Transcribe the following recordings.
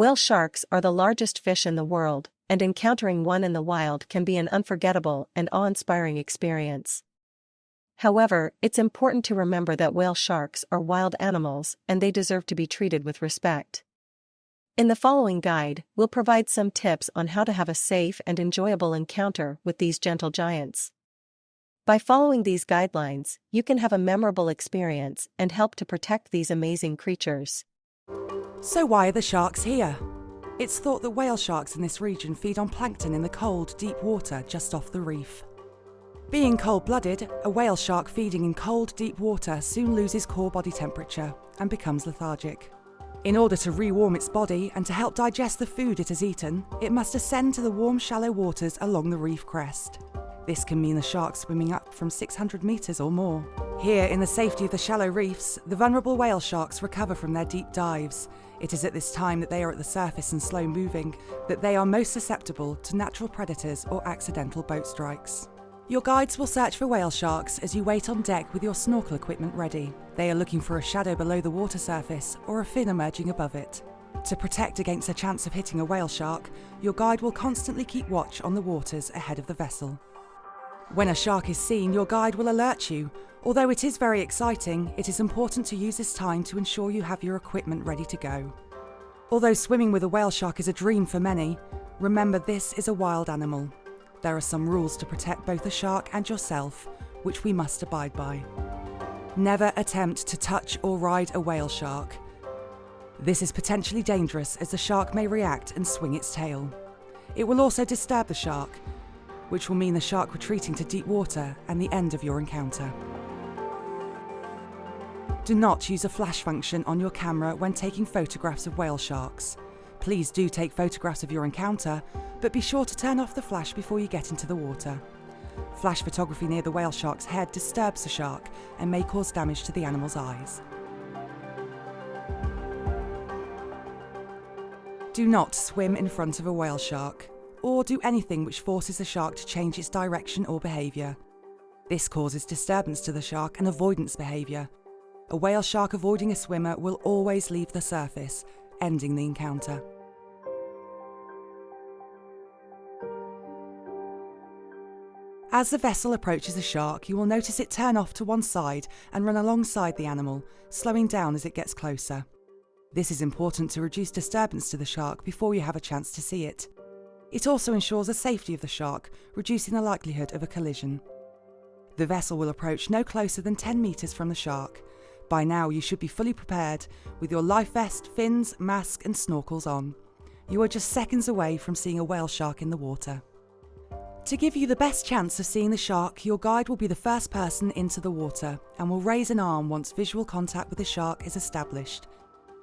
Whale sharks are the largest fish in the world, and encountering one in the wild can be an unforgettable and awe-inspiring experience. However, it's important to remember that whale sharks are wild animals and they deserve to be treated with respect. In the following guide, we'll provide some tips on how to have a safe and enjoyable encounter with these gentle giants. By following these guidelines, you can have a memorable experience and help to protect these amazing creatures. So why are the sharks here? It's thought that whale sharks in this region feed on plankton in the cold, deep water just off the reef. Being cold-blooded, a whale shark feeding in cold, deep water soon loses core body temperature and becomes lethargic. In order to re-warm its body and to help digest the food it has eaten, it must ascend to the warm, shallow waters along the reef crest. This can mean the shark swimming up from 600 metres or more. Here, in the safety of the shallow reefs, the vulnerable whale sharks recover from their deep dives. It is at this time that they are at the surface and slow moving, that they are most susceptible to natural predators or accidental boat strikes. Your guides will search for whale sharks as you wait on deck with your snorkel equipment ready. They are looking for a shadow below the water surface or a fin emerging above it. To protect against a chance of hitting a whale shark, your guide will constantly keep watch on the waters ahead of the vessel. When a shark is seen, your guide will alert you. Although it is very exciting, it is important to use this time to ensure you have your equipment ready to go. Although swimming with a whale shark is a dream for many, remember this is a wild animal. There are some rules to protect both the shark and yourself, which we must abide by. Never attempt to touch or ride a whale shark. This is potentially dangerous as the shark may react and swing its tail. It will also disturb the shark, which will mean the shark retreating to deep water and the end of your encounter. Do not use a flash function on your camera when taking photographs of whale sharks. Please do take photographs of your encounter, but be sure to turn off the flash before you get into the water. Flash photography near the whale shark's head disturbs the shark and may cause damage to the animal's eyes. Do not swim in front of a whale shark, or do anything which forces the shark to change its direction or behaviour. This causes disturbance to the shark and avoidance behaviour. A whale shark avoiding a swimmer will always leave the surface, ending the encounter. As the vessel approaches a shark, you will notice it turn off to one side and run alongside the animal, slowing down as it gets closer. This is important to reduce disturbance to the shark before you have a chance to see it. It also ensures the safety of the shark, reducing the likelihood of a collision. The vessel will approach no closer than 10 metres from the shark. By now you should be fully prepared with your life vest, fins, mask and snorkels on. You are just seconds away from seeing a whale shark in the water. To give you the best chance of seeing the shark, your guide will be the first person into the water and will raise an arm once visual contact with the shark is established.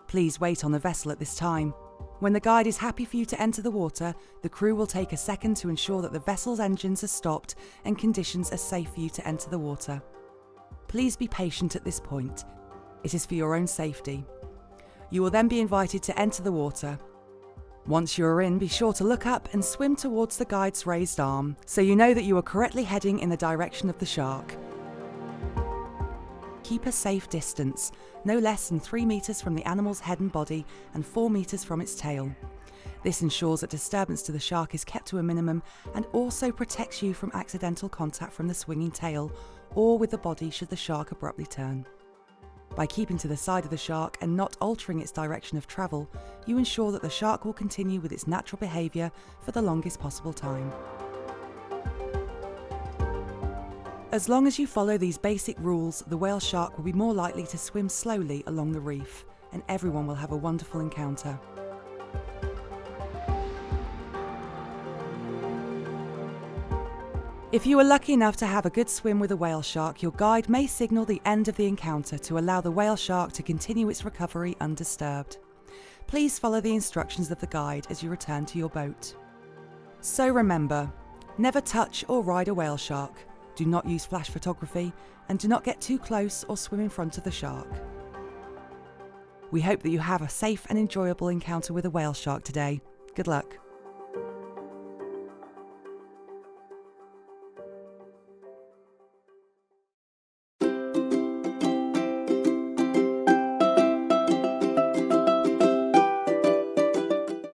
Please wait on the vessel at this time. When the guide is happy for you to enter the water, the crew will take a second to ensure that the vessel's engines are stopped and conditions are safe for you to enter the water. Please be patient at this point. It is for your own safety. You will then be invited to enter the water. Once you are in, be sure to look up and swim towards the guide's raised arm, so you know that you are correctly heading in the direction of the shark. Keep a safe distance, no less than 3 metres from the animal's head and body and 4 metres from its tail. This ensures that disturbance to the shark is kept to a minimum and also protects you from accidental contact from the swinging tail or with the body should the shark abruptly turn. By keeping to the side of the shark and not altering its direction of travel, you ensure that the shark will continue with its natural behaviour for the longest possible time. As long as you follow these basic rules, the whale shark will be more likely to swim slowly along the reef, and everyone will have a wonderful encounter. If you are lucky enough to have a good swim with a whale shark, your guide may signal the end of the encounter to allow the whale shark to continue its recovery undisturbed. Please follow the instructions of the guide as you return to your boat. So remember, never touch or ride a whale shark, do not use flash photography, and do not get too close or swim in front of the shark. We hope that you have a safe and enjoyable encounter with a whale shark today. Good luck.